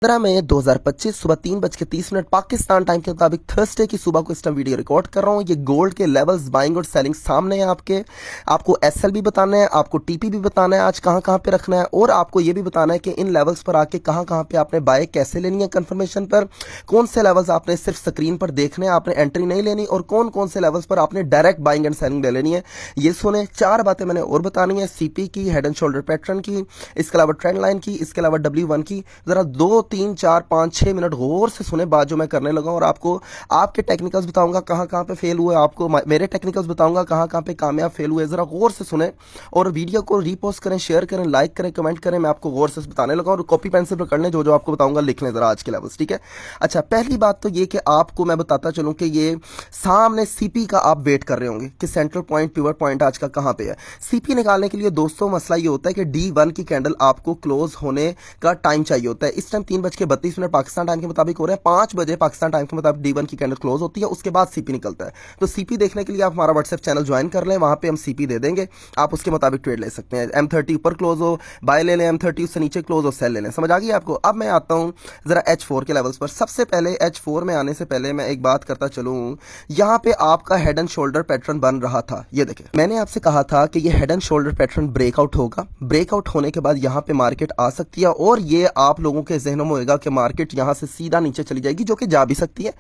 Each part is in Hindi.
15 मई 2025 सुबह 3:30 पाकिस्तान टाइम के मुताबिक थर्सडे की सुबह को इस टाइम वीडियो रिकॉर्ड कर रहा हूँ। ये गोल्ड के लेवल्स बाइंग और सेलिंग सामने है आपके। आपको एसएल भी बताना है, आपको टीपी भी बताना है आज कहाँ कहाँ पे रखना है, और आपको ये भी बताना है कि इन लेवल्स पर आके कहाँ कहाँ पे आपने बाय कैसे लेनी है, कंफर्मेशन पर कौन से लेवल्स आपने सिर्फ स्क्रीन पर देखने हैं, आपने एंट्री नहीं लेनी, और कौन कौन से लेवल्स पर आपने डायरेक्ट बाइंग एंड सेलिंग ले लेनी है। ये सुने, 4 बातें मैंने और बतानी है, सीपी की, हेड एंड शोल्डर पैटर्न की, इसके अलावा ट्रेंड लाइन की, इसके अलावा W1 की। जरा 2 3 4 5 6 मिनट गौर से सुने बात जो मैं करने लगा, और आपको आपके टेक्निकल्स बताऊंगा कहाँ कहाँ पे फेल हुए, आपको मेरे टेक्निकल्स बताऊंगा कहाँ कहाँ पे कामयाब फेल हुए। जरा गौर से सुने और वीडियो को रीपोस्ट करें, शेयर करें, लाइक करें, कमेंट करें। मैं आपको गौर से बताने लगा, और कॉपी पेंसिल पकड़ लें, जो जो आपको बताऊंगा लिख लें जरा आज के लेवल्स, ठीक है। अच्छा, पहली बात तो ये कि आपको मैं बताता चलूं कि ये सामने सीपी का आप वेट कर रहे होंगे कि सेंट्रल पॉइंट, पिवट पॉइंट आज का कहाँ पे है। सीपी निकालने के लिए दोस्तों मसला ये होता है कि D1 की कैंडल आपको क्लोज होने का टाइम चाहिए होता है। इस टाइम 3:32 पाकिस्तान टाइम के मुताबिक हो रहा है, 5 बजे पाकिस्तान टाइम के मुताबिक D1 की कैंडल क्लोज होती है, उसके बाद सीपी निकलता है। तो सीपी देखने के लिए आप हमारा व्हाट्सएप चैनल ज्वाइन कर लें, वहां पे हम सीपी दे देंगे, आप उसके मुताबिक ट्रेड ले सकते हैं। M30 ऊपर क्लोज हो बाय ले लें, M30 उससे नीचे क्लोज हो सेल ले लें। समझ आ गई आपको। अब मैं आता हूं जरा H4 के लेवल्स पर। सबसे पहले H4 में आने से पहले मैं एक बात करता चलूं, यहां पे आपका हेड एंड शोल्डर पैटर्न बन रहा था। ये देखें, मैंने आपसे कहा था कि ये head and shoulder pattern breakout होगा, ब्रेकआउट होने के बाद यहां पे मार्केट आ सकती है, और ये आप लोगों के जहनों में होगा कि मार्केट यहां से सीधा नीचे चली जाएगी, जो कि जा भी सकती है,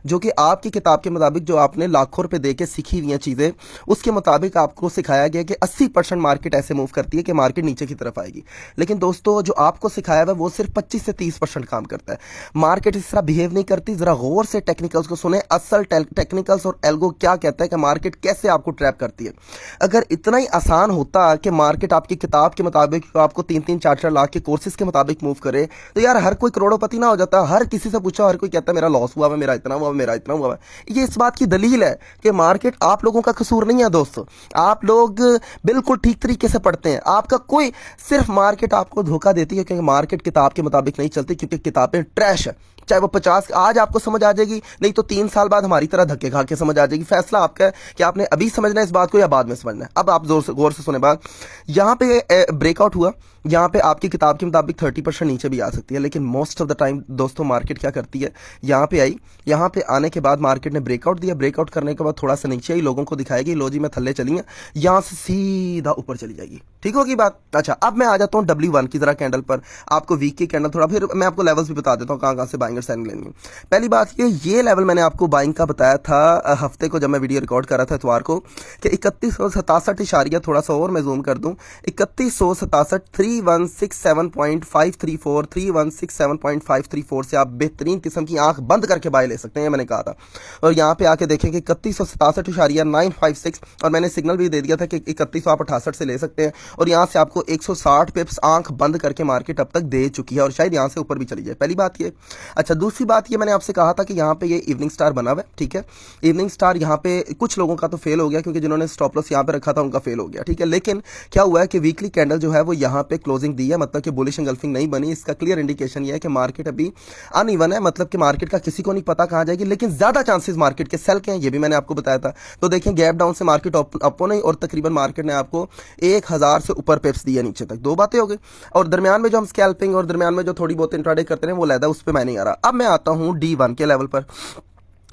जो कि आपकी किताब के मुताबिक, जो आपने लाखों रुपए देके सीखी हुई चीजें, उसके मुताबिक आपको सिखाया गया कि 80% मार्केट ऐसे मूव करती है कि मार्केट नीचे की तरफ आएगी। लेकिन दोस्तों जो आपको सिखाया हुआ वो सिर्फ 25 से 30% काम करता है। मार्केट इस तरह बिहेव नहीं करती। जरा गौर से टेक्निकल्स को सुने, असल टेक्निकल्स और एल्गो क्या कहता है कि मार्केट कैसे आपको ट्रैप करती है। अगर इतना ही आसान होता कि मार्केट आपकी किताब के मुताबिक आपको 3-3 4-4 लाख के कोर्सेज के मुताबिक मूव करे, तो यार हर कोई करोड़पति ना हो जाता। हर किसी से पूछा, हर कोई कहता है मेरा लॉस हुआ है, मेरा इतना हुआ, मेरा इतना हुआ है। ये इस बात की दलील है कि मार्केट आप लोगों का कसूर नहीं है दोस्तों। आप लोग बिल्कुल ठीक तरीके से पढ़ते हैं, आपका कोई, सिर्फ मार्केट आपको धोखा देती है, क्योंकि मार्केट किताब के मुताबिक नहीं चलती, क्योंकि किताबें ट्रैश है। चाहे वो 50 आज आपको समझ आ जाएगी, नहीं तो 3 साल बाद हमारी तरह धक्के खा के समझ आ जाएगी। फैसला आपका है कि आपने अभी समझना है इस बात को या बाद में समझना है। अब आप गौर से सुने बात। यहां पे ब्रेकआउट हुआ, यहाँ पे आपकी किताब के मुताबिक 30% नीचे भी आ सकती है, लेकिन मोस्ट ऑफ द टाइम दोस्तों मार्केट क्या करती है, यहाँ पे आई, यहाँ पे आने के बाद मार्केट ने ब्रेकआउट दिया, ब्रेकआउट करने के बाद थोड़ा सा नीचे आई, लोगों को दिखाएगी लो जी मैं थल्ले चली है, यहाँ से सीधा ऊपर चली जाएगी। ठीक होगी बात। अच्छा, अब मैं आ जाता हूँ W1 की जरा कैंडल पर, आपको वीक की कैंडल थोड़ा, फिर मैं आपको लेवल्स भी बता देता हूँ कहाँ कहाँ से बाइंग और सेलिंग लेनी है। पहली बात ये लेवल मैंने आपको बाइंग का बताया था हफ्ते को, जब मैं वीडियो रिकॉर्ड कर रहा था इतवार को, कि 3167 इशारिया, थोड़ा सा और मैं जूम कर दूं, 3167 3167.534 3167.534 से आप बेहतरीन किस्म की आंख बंद करके बाय ले सकते हैं, मैंने कहा था। और यहाँ पे आके देखें कि 3167.956, और मैंने सिग्नल भी दे दिया था कि 3168 से ले सकते हैं, और यहाँ से आपको 160 पिप्स आंख बंद करके मार्केट अब तक दे चुकी है, और शायद यहाँ से ऊपर भी चली जाए। पहली बात ये। अच्छा, दूसरी बात ये, मैंने आपसे कहा था कि यहाँ पे ये इवनिंग स्टार बना हुआ है, ठीक है। इवनिंग स्टार यहाँ पे कुछ लोगों का तो फेल हो गया, क्योंकि जिन्होंने स्टॉप लॉस यहाँ पे रखा था उनका फेल हो गया, ठीक है। लेकिन क्या हुआ है कि वीकली कैंडल जो है वो यहाँ पे क्लोजिंग दी है, मतलब कि बुलिश एंगल्फिंग नहीं बनी। इसका क्लियर इंडिकेशन ये है कि मार्केट अभी अनइवन है, मतलब कि मार्केट का किसी को नहीं पता कहाँ जाएगी, लेकिन ज्यादा चांसेस मार्केट के सेल के हैं, ये भी मैंने आपको बताया था। तो देखें, गैप डाउन से मार्केट अप नहीं, और तकरीबन मार्केट ने आपको 1000 से ऊपर पिप्स दिए नीचे तक। 2 बातें हो गई। और दरमियान में जो हम स्कैल्पिंग और दरमियान में जो थोड़ी बहुत इंट्राडे करते हैं वो लहदा, उस पर मैं नहीं आ रहा। अब मैं आता हूँ D1 के लेवल पर।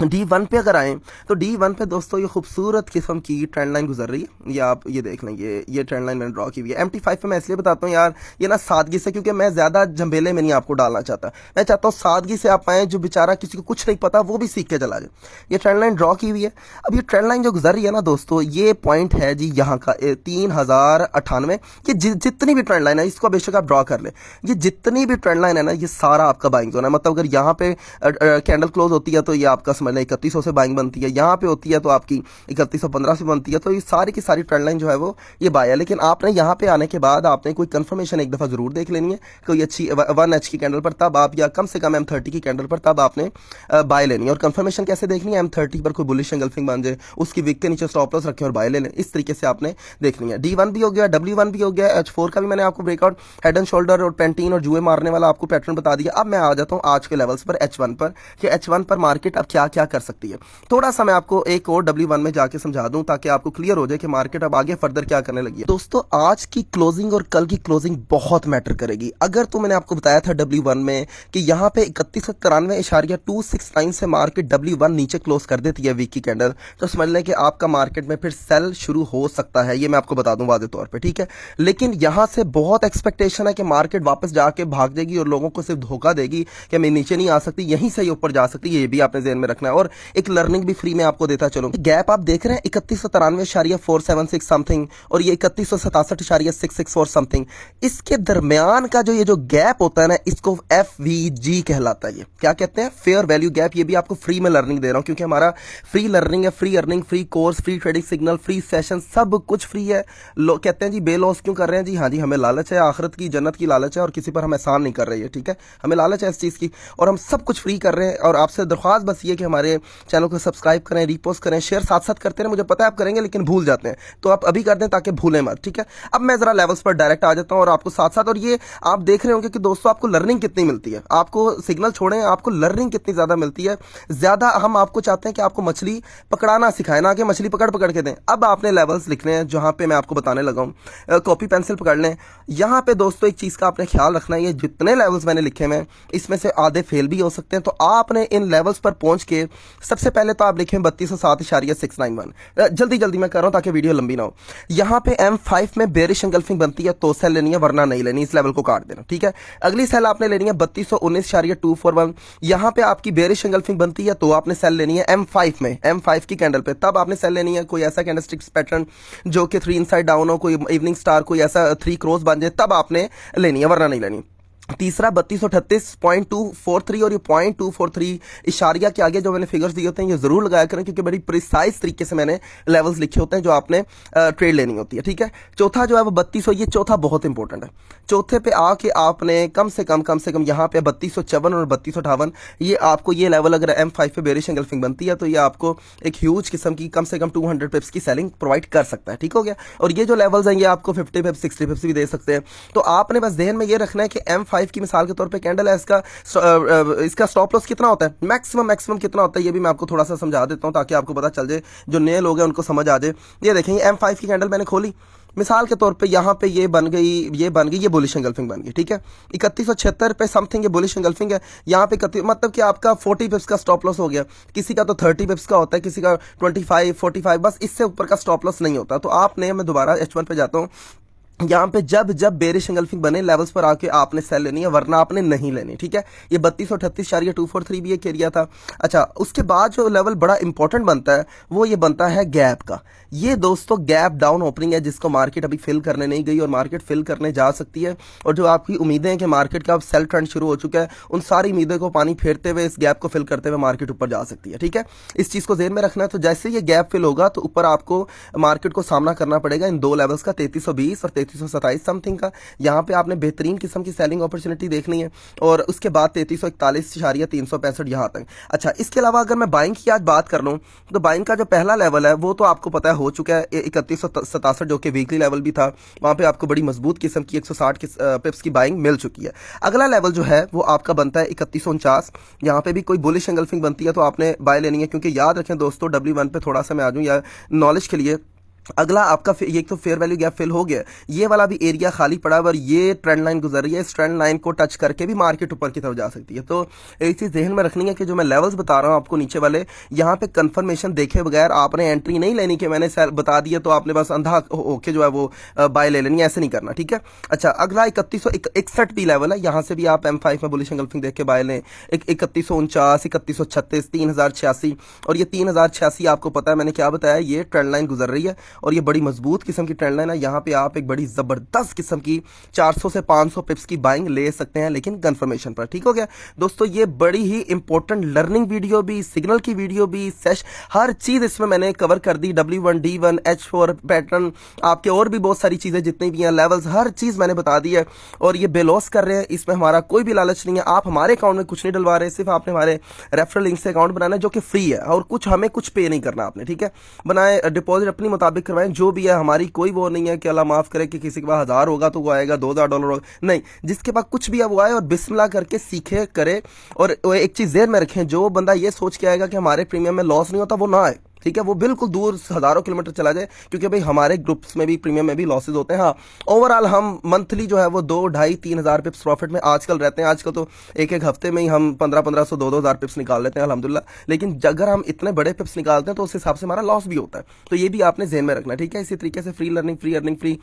D1 पे अगर आए तो D1 पे दोस्तों ये खूबसूरत किस्म की ट्रेंड लाइन गुजर रही है, ये आप ये देख लें, ये ट्रेंड लाइन मैंने ड्रॉ की हुई है। MT5 पे मैं इसलिए बताता हूँ यार, ये ना सादगी से, क्योंकि मैं ज्यादा झंबेले में नहीं आपको डालना चाहता, मैं चाहता हूँ सादगी से आप आए, जो बेचारा किसी को कुछ नहीं पता वो भी सीख के चला जाए। ये ट्रेंड लाइन ड्रॉ की हुई है। अब ये ट्रेंड लाइन जो गुजर रही है ना दोस्तों, ये पॉइंट है जी यहाँ का 3098। ये जितनी भी ट्रेंड लाइन है, इसको बेशक आप ड्रॉ कर ले, ये जितनी भी ट्रेंड लाइन है ना, ये सारा आपका बाइंग जोन है। मतलब अगर यहाँ पे कैंडल क्लोज होती है तो ये आपका समझ लें 3100 से बाइंग बनती है, यहाँ पे होती है तो आपकी 3115 से बनती है, तो ये सारी की सारी ट्रेंड लाइन जो है वो ये बाय है। लेकिन आपने यहाँ पे आने के बाद आपने कोई कंफर्मेशन एक दफा जरूर देख लेनी है, कोई अच्छी 1H की कैंडल पर, तब आप, या कम से कम M30 की कैंडल पर, तब आपने बाय लेनी है। और कंफर्मेशन कैसे देखनी है, M30 पर कोई बुलिश एंगल्फिंग बन जाए, उसकी विक के नीचे स्टॉप लॉस रखें और बाय ले लें, इस तरीके से आपने देखनी है। D1 भी हो गया, W1 भी हो गया, H4 का भी मैंने आपको ब्रेकआउट, हेड एंड शोल्डर और पेंटीन और जुए मारने वाला आपको पैटर्न बता दिया। अब मैं आ जाता हूँ आज के लेवल्स पर, H1 पर, कि H1 पर मार्केट अब क्या क्या क्या कर सकती है। थोड़ा सा मैं आपको एक और W1 में जाके समझा दूं ताकि आपको क्लियर हो जाए कि मार्केट अब आगे फर्दर क्या करने लगी है। दोस्तों आज की क्लोजिंग और कल की क्लोजिंग बहुत मैटर करेगी। अगर तो मैंने आपको बताया था W1 में कि यहाँ पे 3193.269 से मार्केट W1 नीचे क्लोज कर देती है वीक की कैंडल, तो समझ लें कि आपका मार्केट में फिर सेल शुरू हो सकता है। ये मैं आपको बता दूं वादे तौर पे, ठीक है। लेकिन यहां से बहुत एक्सपेक्टेशन है कि मार्केट वापस जाके भाग जाएगी और लोगों को सिर्फ धोखा देगी कि मैं नीचे नहीं आ सकती, यहीं से ही ऊपर जा सकती है। ये भी आपने ध्यान में रखना है और एक लर्निंग भी फ्री में आपको देता चलूं। गैप आप देख रहे हैं 3193.476 समथिंग और ये 3167.664 समथिंग, इसके दरमियान का जो ये जो गैप होता है ना, इसको FVG कहलाता है। ये क्या कहते हैं? Fair value gap. ये भी आपको फ्री में लर्निंग दे रहा हूं क्योंकि हमारा फ्री लर्निंग है, free earning, free course, free trading signal, free session, सब कुछ फ्री है। लोग कहते हैं जी बे लॉस क्यों कर रहे हैं? जी हाँ जी, हमें लालच है, आखिरत की जन्नत की लालच है और किसी पर हम एहसान नहीं कर रहे हैं, ठीक है। हमें लालच है इस चीज़ की और हम सब कुछ फ्री कर रहे हैं। और आपसे दरख्वास्त बस ये कि हमारे चैनल को सब्सक्राइब करें, रिपोस्ट करें, शेयर साथ साथ करते हैं। मुझे पता है आप करेंगे लेकिन भूल जाते हैं, तो आप अभी कर दें ताकि भूलें मत, ठीक है। अब मैं जरा लेवल्स पर डायरेक्ट आ जाता हूं और आपको साथ साथ, और ये आप देख रहे होंगे कि दोस्तों आपको लर्निंग कितनी मिलती है। आपको सिग्नल छोड़ें, आपको लर्निंग कितनी ज्यादा मिलती है। ज्यादा हम आपको चाहते हैं कि आपको मछली पकड़ाना सिखाएं, ना कि मछली पकड़ पकड़ के दें। अब आपने लेवल्स लिखने हैं जहां पे मैं आपको बताने लगा हूं, कॉपी पेंसिल पकड़ लें। यहां पे दोस्तों एक चीज का आपने ख्याल रखना है, ये जितने लेवल्स मैंने लिखे हैं इसमें से आधे फेल भी हो सकते हैं। तो आपने इन लेवल्स पर पहुंच के सबसे पहले तो आप लिखें 3207.691। जल्दी जल्दी मैं कर रहा हूं ताकि वीडियो लंबी ना हो। यहां पे M5 में बेरिश एंगल्फिंग बनती है तो सेल लेनी है, वरना नहीं लेनी, इस लेवल को काट देना, ठीक है। अगली सेल आपने लेनी है 3219.241। यहां पे आपकी बेरिश एंगल्फिंग बनती है तो आपने सेल लेनी है M5 में, M5 की कैंडल पे, तब आपने सेल लेनी है। कोई ऐसा कैंडलस्टिक्स पैटर्न जो कि 3 इनसाइड डाउन हो, कोई इवनिंग स्टार, कोई ऐसा 3 क्रॉस बन जाए, तब आपने लेनी है, वरना नहीं लेनी। तीसरा 3238.243 और ये 0.243 इशारिया के आगे जो मैंने फिगर्स दिए होते हैं ये जरूर लगाया करें क्योंकि बड़ी प्रिसाइज तरीके से मैंने लेवल्स लिखे होते हैं जो आपने ट्रेड लेनी होती है, ठीक है। चौथा जो है वो 3200, ये चौथा बहुत इंपॉर्टेंट है। चौथे पे आके आपने कम से कम यहाँ पे 3254 और 3258, ये आपको ये लेवल अगर M5 पे बेरिश एंगल्फिंग बनती है तो ये आपको एक ह्यूज किस्म की कम से कम 200 पिप्स की सेलिंग प्रोवाइड कर सकता है, ठीक हो गया। और ये जो लेवल्स हैं ये आपको 50 पिप्स 60 पिप्स भी दे सकते हैं। तो आपने बस ध्यान में ये रखना है कि M5 की मिसाल के तौर पे कैंडल है, इसका स्टॉप लॉस कितना होता है, मैक्सिमम कितना होता है, ये भी मैं आपको थोड़ा सा समझा देता हूं ताकि आपको पता चल जाए, जो नए लोग हैं उनको समझ आ जाए। ये देखें M5 की कैंडल मैंने खोली, मिसाल के तौर पे यहाँ पे ये बन गई, ये बुलिश एंगल्फिंग बन गई, ठीक है। 3176 पे समथिंग ये बुलिश एंगल्फिंग है। यहाँ पे मतलब कि आपका 40 पिप्स का स्टॉप लॉस हो गया। किसी का तो 30 पिप्स का होता है, किसी का 25 45, बस इससे ऊपर का स्टॉप लॉस नहीं होता। तो आपने, मैं दोबारा H1 पे जाता हूँ, यहाँ पे जब बेरिश एंगल्फिंग बने लेवल्स पर आके आपने सेल लेनी है, वरना आपने नहीं लेनी, ठीक है। ये 3238.243 भी एक एरिया था। अच्छा, उसके बाद जो लेवल बड़ा इंपॉर्टेंट बनता है वो ये बनता है गैप का। ये दोस्तों गैप डाउन ओपनिंग है जिसको मार्केट अभी फिल करने नहीं गई और मार्केट फिल करने जा सकती है। और जो आपकी उम्मीदें हैं कि मार्केट का अब सेल ट्रेंड शुरू हो चुका है, उन सारी उम्मीदों को पानी फेरते हुए इस गैप को फिल करते हुए मार्केट ऊपर जा सकती है, ठीक है। इस चीज को ध्यान में रखना है। तो जैसे ये गैप फिल होगा तो ऊपर आपको मार्केट को सामना करना पड़ेगा इन दो लेवल्स का, 3320 और 3327 समथिंग का। यहाँ पे आपने बेहतरीन किस्म की सेलिंग अपॉर्चुनिटी देखनी है और उसके बाद 3341.365 यहाँ तक। अच्छा, इसके अलावा अगर मैं बाइंग की आज बात कर लूँ तो बाइंग का जो पहला लेवल है वो तो आपको पता है हो चुका है 3167, जो कि वीकली लेवल भी था। वहां पे आपको बड़ी मजबूत किस्म की 160 पिप्स की बाइंग मिल चुकी है। अगला लेवल जो है वो आपका बनता है 3149। यहाँ पे भी कोई बुलिश एंगल्फिंग बनती है तो आपने बाय लेनी है, क्योंकि याद रखें दोस्तों, W1 पे थोड़ा सा मैं आ जाऊँ या नॉलेज के लिए। अगला आपका ये तो फेयर वैल्यू गैप फिल हो गया, ये वाला भी एरिया खाली पड़ा और ये ट्रेंड लाइन गुजर रही है। इस ट्रेंड लाइन को टच करके भी मार्केट ऊपर की तरफ जा सकती है। तो एक चीज ध्यान में रखनी है कि जो मैं लेवल्स बता रहा हूं आपको नीचे वाले, यहाँ पे कंफर्मेशन देखे बगैर आपने एंट्री नहीं लेनी कि मैंने बता दिया तो आपने बस अंधा होके जो है वो बाय ले लेनी है, ऐसे नहीं करना, ठीक है। अच्छा, अगला 3161 भी लेवल है, यहाँ से भी आप M5 में बुलिश एंगल्फिंग देख के बाय लें। 3149, 3136, 3086 और ये 3086 आपको पता है मैंने क्या बताया, ये ट्रेंड लाइन गुजर रही है और ये बड़ी मजबूत किस्म की ट्रेंड लाइन है। यहाँ पे आप एक बड़ी जबरदस्त किस्म की 400 से 500 पिप्स की बाइंग ले सकते हैं, लेकिन कंफर्मेशन पर, ठीक हो गया दोस्तों। ये बड़ी ही इंपॉर्टेंट लर्निंग वीडियो भी, सिग्नल की वीडियो भी, सेश, हर चीज इसमें मैंने कवर कर दी। W1, D1, H4 पैटर्न, आपके और भी बहुत सारी चीजें जितनी भी हैं, लेवल्स, हर चीज मैंने बता दी है। और ये बेलॉस कर रहे हैं, इसमें हमारा कोई भी लालच नहीं है। आप हमारे अकाउंट में कुछ नहीं डलवा रहे, सिर्फ आपने हमारे रेफरल लिंक से अकाउंट बनाना है जो कि फ्री है और हमें कुछ पे नहीं करना आपने, ठीक है। बनाए डिपॉजिट अपनी मुताबिक क्लिक करवाएं, जो भी है हमारी कोई वो नहीं है कि अल्लाह माफ़ करे कि किसी के पास 1000 होगा तो वो आएगा, $2000 होगा, नहीं, जिसके पास कुछ भी है वो आए और बिस्मिल्लाह करके सीखे करे। और एक चीज़ ज़हन में रखें, जो बंदा ये सोच के आएगा कि हमारे प्रीमियम में लॉस नहीं होता, वो ना आए, ठीक है, वो बिल्कुल दूर हज़ारों किलोमीटर चला जाए, क्योंकि भाई हमारे ग्रुप्स में भी प्रीमियम में भी लॉसेज होते हैं। हाँ, ओवरऑल हम मंथली जो है वो 2, 2.5, 3,000 पिप्स प्रॉफिट में आजकल रहते हैं। आजकल तो एक हफ्ते में ही हम 1500, 2,000 पिप्स निकाल लेते हैं अल्हम्दुलिल्लाह। लेकिन अगर हम इतने बड़े पिप्स निकालते हैं तो उस हिसाब से हमारा लॉस भी होता है, तो ये भी आपने ज़हन में रखना, ठीक है। इसी तरीके से free learning, free earning, free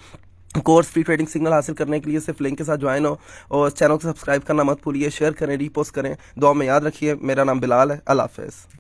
course, free trading signal हासिल करने के लिए सिर्फ लिंक के साथ ज्वाइन हो और चैनल को सब्सक्राइब करना मत भूलिए, शेयर करें, रीपोस्ट करें। दुआ में याद रखिए। मेरा नाम बिलाल है। अल्लाह हाफ़िज़।